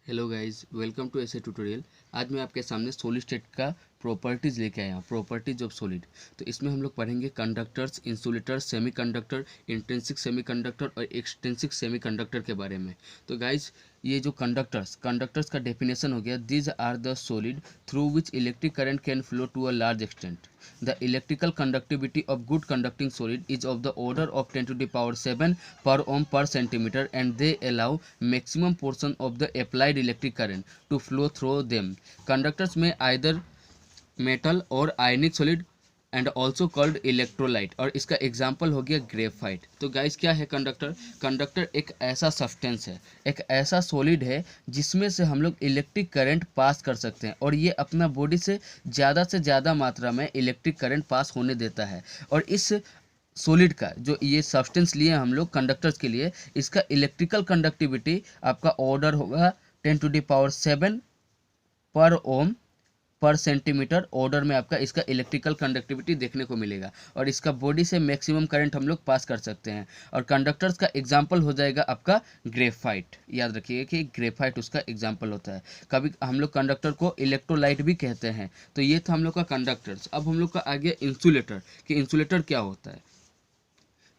Hello guys, welcome to ऐसे tutorial. आज मैं आपके सामने सॉलिड स्टेट का प्रॉपर्टीज़ लेके आया हूँ, प्रॉपर्टीज ऑफ सॉलिड। तो इसमें हम लोग पढ़ेंगे conductors, insulators, semiconductor, intrinsic semiconductor और एक्सट्रिंसिक सेमीकंडक्टर के बारे में। तो गाइस, ये जो कंडक्टर्स का डेफिनेशन हो गया, these are the solid through which electric current can flow to a large extent. The electrical conductivity of good conducting solid is of the order of 10 to the power 7 per ohm per centimeter, and they allow maximum portion of the applied electric current to flow through them. Conductors may either metal or ionic solid and also called electrolyte, और इसका example हो गया graphite. तो guys, क्या है conductor? Conductor एक ऐसा substance है, एक ऐसा सॉलिड है जिसमें से हम लोग इलेक्ट्रिक करंट पास कर सकते हैं, और ये अपना बॉडी से ज़्यादा मात्रा में इलेक्ट्रिक करंट पास होने देता है। और इस सॉलिड का जो ये सब्सटेंस लिए हम लोग कंडक्टर्स के लिए, इसका इलेक्ट्रिकल कंडक्टिविटी आपका ऑर्डर होगा 10⁻⁷ पर ओम पर सेंटीमीटर ऑर्डर में आपका इसका इलेक्ट्रिकल कंडक्टिविटी देखने को मिलेगा, और इसका बॉडी से मैक्सिमम करंट हम लोग पास कर सकते हैं। और कंडक्टर्स का एग्जांपल हो जाएगा आपका ग्रेफाइट। याद रखिए कि ग्रेफाइट उसका एग्जांपल होता है। कभी हम लोग कंडक्टर को इलेक्ट्रोलाइट भी कहते हैं। तो ये था हम लोग का कंडक्टर्स। अब हम लोग का आ गया इंसुलेटर, कि इंसुलेटर क्या होता है।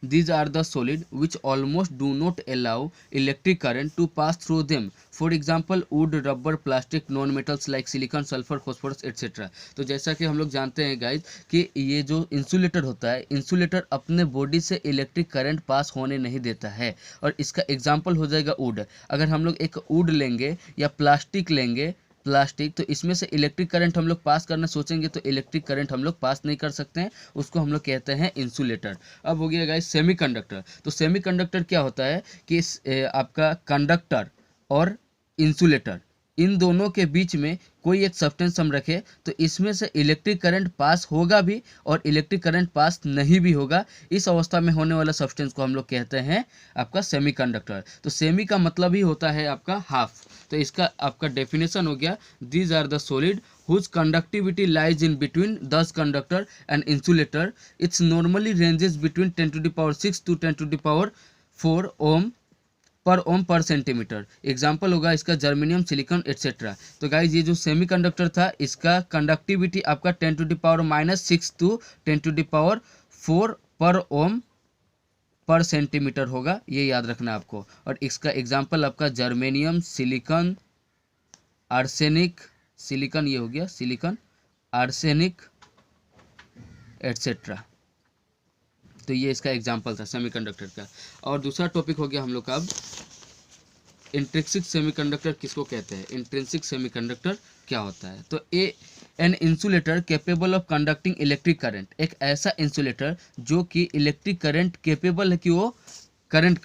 These are the solid which almost do not allow electric current to pass through them. For example, wood, rubber, plastic, non-metals like silicon, sulfur, phosphorus, etc. तो जैसा कि हम लोग जानते हैं गाइज कि ये जो इंसुलेटर होता है, इंसुलेटर अपने बॉडी से इलेक्ट्रिक करंट पास होने नहीं देता है। और इसका एग्जाम्पल हो जाएगा वुड। अगर हम लोग एक वुड लेंगे या प्लास्टिक लेंगे, तो इसमें से इलेक्ट्रिक करंट हम लोग पास करना सोचेंगे तो इलेक्ट्रिक करंट हम लोग पास नहीं कर सकते हैं, उसको हम लोग कहते हैं इंसुलेटर। अब हो गया गाइस सेमीकंडक्टर। तो सेमीकंडक्टर क्या होता है कि आपका कंडक्टर और इंसुलेटर, इन दोनों के बीच में कोई एक सब्सटेंस हम रखें तो इसमें से इलेक्ट्रिक करंट पास होगा भी और इलेक्ट्रिक करंट पास नहीं भी होगा। इस अवस्था में होने वाला सब्सटेंस को हम लोग कहते हैं आपका सेमीकंडक्टर। तो सेमी का मतलब ही होता है आपका हाफ। तो इसका आपका डेफिनेशन हो गया, these are the solid whose conductivity lies in between thus conductor and insulator. It's normally ranges between 10⁶ to 10⁴ ohm पर सेंटीमीटर। एग्जाम्पल होगा इसका जर्मेनियम, सिलिकॉन एट्सेट्रा। तो गाइज, ये जो सेमीकंडक्टर था इसका कंडक्टिविटी आपका 10⁻⁻6 टू 10⁴ पर ओम पर सेंटीमीटर होगा, ये याद रखना आपको। और इसका एग्जाम्पल आपका जर्मेनियम, सिलिकॉन, आर्सेनिक, सिलिकॉन ये हो गया सिलिकॉन, आर्सेनिक एट्सेट्रा। तो ये इसका एग्जाम्पल था सेमीकंडक्टर का। और दूसरा टॉपिक हो गया हम लोग का अब इंट्रिंसिक सेमीकंडक्टर किसको कहते हैं, इंट्रिंसिक सेमीकंडक्टर क्या होता है। तो an insulator capable of conducting electric current, एक ऐसा इंसुलेटर जो कि इलेक्ट्रिक करंट कैपेबल है कि वो करंट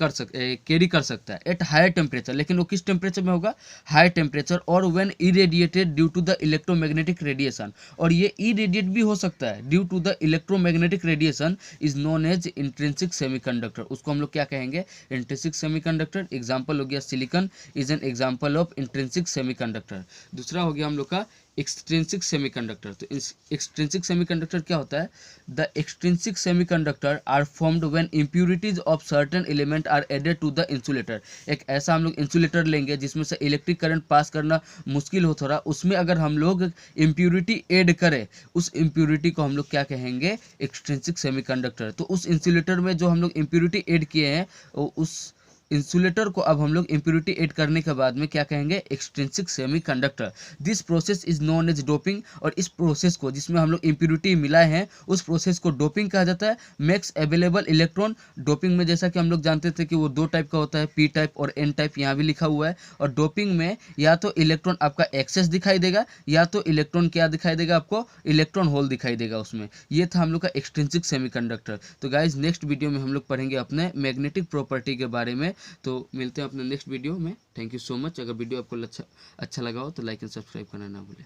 कैरी कर सकता है एट हायर टेम्परेचर। लेकिन वो किस टेम्परेचर में होगा? हाई टेम्परेचर, और when irradiated due to the electromagnetic radiation. और ये इरेडिएट भी हो सकता है due to the electromagnetic radiation, is known as intrinsic semiconductor. उसको हम लोग क्या कहेंगे? Intrinsic semiconductor. एग्जाम्पल हो गया silicon is an example of intrinsic semiconductor. दूसरा हो गया हम लोग का एक्सट्रिंसिक सेमीकंडक्टर। तो एक्सट्रिंसिक सेमीकंडक्टर क्या होता है? The extrinsic semiconductor are formed when impurities of certain element are added to the insulator. एक ऐसा हम लोग इंसुलेटर लेंगे जिसमें से इलेक्ट्रिक करंट पास करना मुश्किल हो थोड़ा, उसमें अगर हम लोग इम्प्यूरिटी ऐड करें, उस इम्प्यूरिटी को हम लोग क्या कहेंगे? Extrinsic semiconductor. तो उस इंसुलेटर में जो हम लोग इम्प्यूरिटी ऐड किए हैं, उस इंसुलेटर को अब हम लोग इम्प्यूरिटी ऐड करने के बाद में क्या कहेंगे? Extrinsic semiconductor. This process is known as doping. और इस प्रोसेस को, जिसमें हम लोग इम्प्यूरिटी मिलाए हैं, उस प्रोसेस को डोपिंग कहा जाता है। Makes available electron. डोपिंग में जैसा कि हम लोग जानते थे कि वो दो टाइप का होता है, पी टाइप और एन टाइप, यहाँ भी लिखा हुआ है। और डोपिंग में या तो इलेक्ट्रॉन आपका एक्सेस दिखाई देगा, या तो इलेक्ट्रॉन क्या दिखाई देगा आपको? इलेक्ट्रॉन होल दिखाई देगा उसमें। ये था हम लोग का एक्सट्रिंसिक सेमीकंडक्टर। तो गाइज, नेक्स्ट वीडियो में हम लोग पढ़ेंगे अपने मैग्नेटिक प्रॉपर्टी के बारे में। तो मिलते हैं अपने नेक्स्ट वीडियो में। Thank you so much. अगर वीडियो आपको अच्छा लगा हो तो लाइक एंड सब्सक्राइब करना ना भूलें।